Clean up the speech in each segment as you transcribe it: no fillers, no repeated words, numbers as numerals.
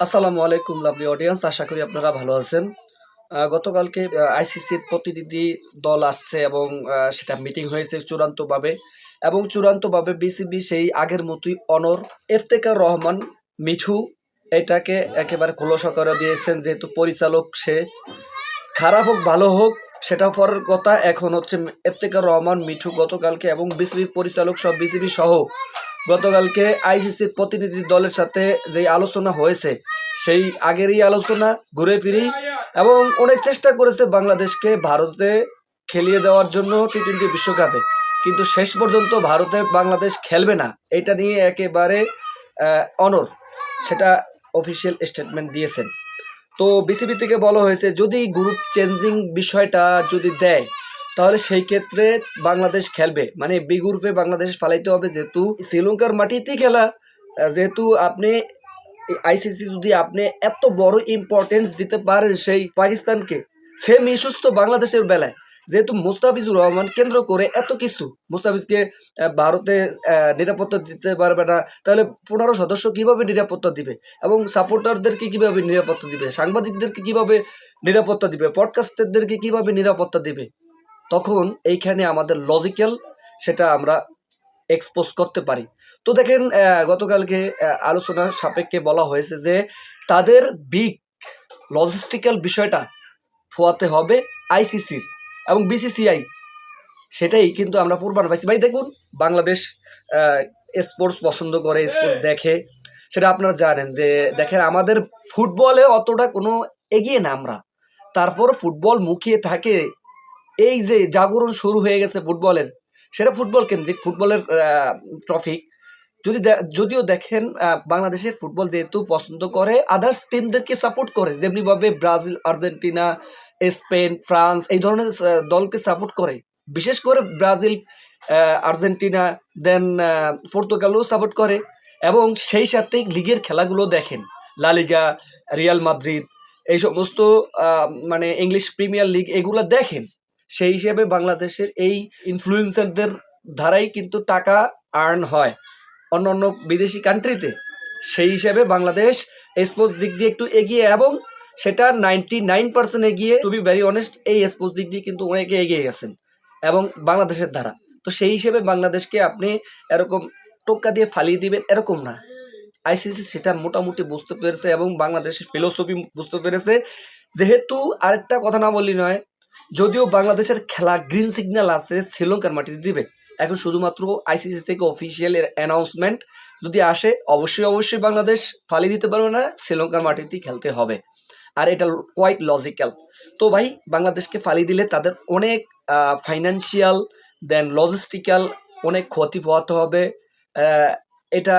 আসসালামু আলাইকুম lovely audience, আশা করি আপনারা ভালো আছেন। গতকালকে আইসিসির প্রতিনিধি দল আসছে এবং সেটা মিটিং হয়েছে চূড়ান্তভাবে, এবং চূড়ান্তভাবে বিসিবি সেই আগের মতোই অনর ইফতেখার রহমান মিঠু এটাকে একেবারে খোলসা করে দিয়েছেন, যেহেতু পরিচালক সে। খারাপ হোক ভালো হোক সেটা পরের কথা, এখন হচ্ছে ইফতেখার রহমান মিঠু গতকালকে এবং বিসিবি পরিচালক সব বিসিবি সহ গতকালকে আইসিসির প্রতিনিধি দলের সাথে যে আলোচনা হয়েছে সেই আগেরই আলোচনা ঘুরে ফিরি, এবং অনেক চেষ্টা করেছে বাংলাদেশকে ভারতে খেলিয়ে দেওয়ার জন্য টি-20 বিশ্বকাপে, কিন্তু শেষ পর্যন্ত ভারতে বাংলাদেশ খেলবে না এটা নিয়ে একেবারে অনর সেটা অফিসিয়াল স্টেটমেন্ট দিয়েছেন। তো বিসিবি থেকে বলা হয়েছে যদি গ্রুপ চেঞ্জিং বিষয়টা যদি দেয় তাহলে সেই ক্ষেত্রে বাংলাদেশ খেলবে, মানে বি গ্রুপে বাংলাদেশ ফালাইতে হবে, যেহেতু শ্রীলঙ্কার মাটিতেই খেলা। যেহেতু আপনি আইসিসি যদি আপনি এত বড় ইম্পর্টেন্স দিতে পারেন সেই পাকিস্তানকে, সেম ইস্যুস তো বাংলাদেশের বেলায়, যেহেতু মুস্তাফিজুর রহমান কেন্দ্র করে এত কিছু, মুস্তাফিজকে ভারতে নিরাপত্তা দিতে পারবে না, তাহলে 15 সদস্য কিভাবে নিরাপত্তা দিবে, এবং সাপোর্টারদেরকে কিভাবে নিরাপত্তা দিবে, সাংবাদিকদেরকে কিভাবে নিরাপত্তা দিবে, পডকাস্টারদেরকে কিভাবে নিরাপত্তা দিবে? তখন এইখানে আমাদের লজিক্যাল সেটা আমরা এক্সপোজ করতে পারি। তো দেখেন, গতকালকে আলোচনার সাপেক্ষে বলা হয়েছে যে তাদের বিগ লজিস্টিক্যাল বিষয়টা ফোয়াতে হবে আইসিসির এবং বিসিসিআই, সেটাই কিন্তু আমরা পূর্বান পাইছি। ভাই দেখুন, বাংলাদেশ স্পোর্টস পছন্দ করে, স্পোর্টস দেখে, সেটা আপনারা জানেন যে দেখেন আমাদের ফুটবলে অতটা কোনো এগিয়ে না আমরা, তারপরও ফুটবল মুখিয়ে থাকে। এই যে জাগরণ শুরু হয়ে গেছে ফুটবলের, সেটা ফুটবল কেন্দ্রিক, ফুটবলের টপিক। যদিও দেখেন বাংলাদেশের ফুটবল যেহেতু পছন্দ করে, আদার্স টিমদেরকে সাপোর্ট করে, যেমনিভাবে ব্রাজিল, আর্জেন্টিনা, স্পেন, ফ্রান্স এই ধরনের দলকে সাপোর্ট করে, বিশেষ করে ব্রাজিল, আর্জেন্টিনা, দেন পর্তুগালও সাপোর্ট করে, এবং সেই সাথে লিগের খেলাগুলো দেখেন, লা লিগা, রিয়াল মাদ্রিদ, এই সমস্ত মানে ইংলিশ প্রিমিয়ার লিগ এগুলো দেখেন। সেই হিসেবে বাংলাদেশের এই ইনফ্লুয়েন্সারদের ধারাই কিন্তু টাকা আর্ন হয় অন্যান্য বিদেশি কান্ট্রিতে। সেই হিসেবে বাংলাদেশ স্পোর্টস দিক দিয়ে একটু এগিয়ে, এবং সেটা 99% এগিয়ে, টু বি ভেরি অনেস্ট। এই স্পোর্টস দিক দিয়ে কিন্তু অনেকে এগিয়ে গেছেন এবং বাংলাদেশের দ্বারা। তো সেই হিসেবে বাংলাদেশকে আপনি এরকম টোক্কা দিয়ে ফালিয়ে দিবেন এরকম না। আইসিসি সেটা মোটামুটি বুঝতে পেরেছে এবং বাংলাদেশের ফিলোসফি বুঝতে পেরেছে। যেহেতু আরেকটা কথা না বললি নয়, যদিও বাংলাদেশের খেলা গ্রিন সিগন্যাল আছে শ্রীলঙ্কার মাটিতে দিবে, এখন শুধুমাত্র আইসিসি থেকে অফিসিয়াল অ্যানাউন্সমেন্ট যদি আসে, অবশ্যই বাংলাদেশ ফালিয়ে দিতে পারবে না, শ্রীলঙ্কার মাটিতেই খেলতে হবে। আর এটা কোয়াইট লজিক্যাল। তো ভাই, বাংলাদেশকে ফালিয়ে দিলে তাদের অনেক ফাইন্যান্সিয়াল দেন লজিস্টিক্যাল অনেক ক্ষতি পোহাতে হবে। এটা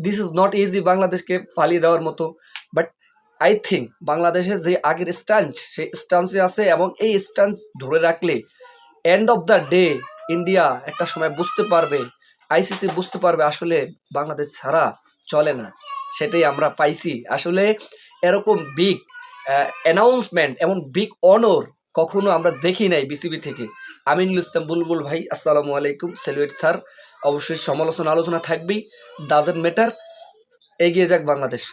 দিস ইজ নট ইজি বাংলাদেশকে ফালিয়ে দেওয়ার মতো, বাট আই থিঙ্ক বাংলাদেশের যে আগের স্টান্স সেই স্টান্সে আছে, এবং এই স্টান্স ধরে রাখলে end of the day India একটা সময় বুঝতে পারবে, আইসিসি বুঝতে পারবে আসলে বাংলাদেশ ছাড়া চলে না। সেটাই আমরা পাইছি আসলে। এরকম বিগ অ্যানাউন্সমেন্ট, এমন বিগ অনর কখনো আমরা দেখি নাই বিসিবি থেকে। আমিনুল ইসলাম বুলবুল ভাই, আসসালামু আলাইকুম, স্যালুয়েট স্যার। অবশ্যই সমালোচনা আলোচনা থাকবেই, ডাজেন্ট ম্যাটার, এগিয়ে যাক বাংলাদেশ।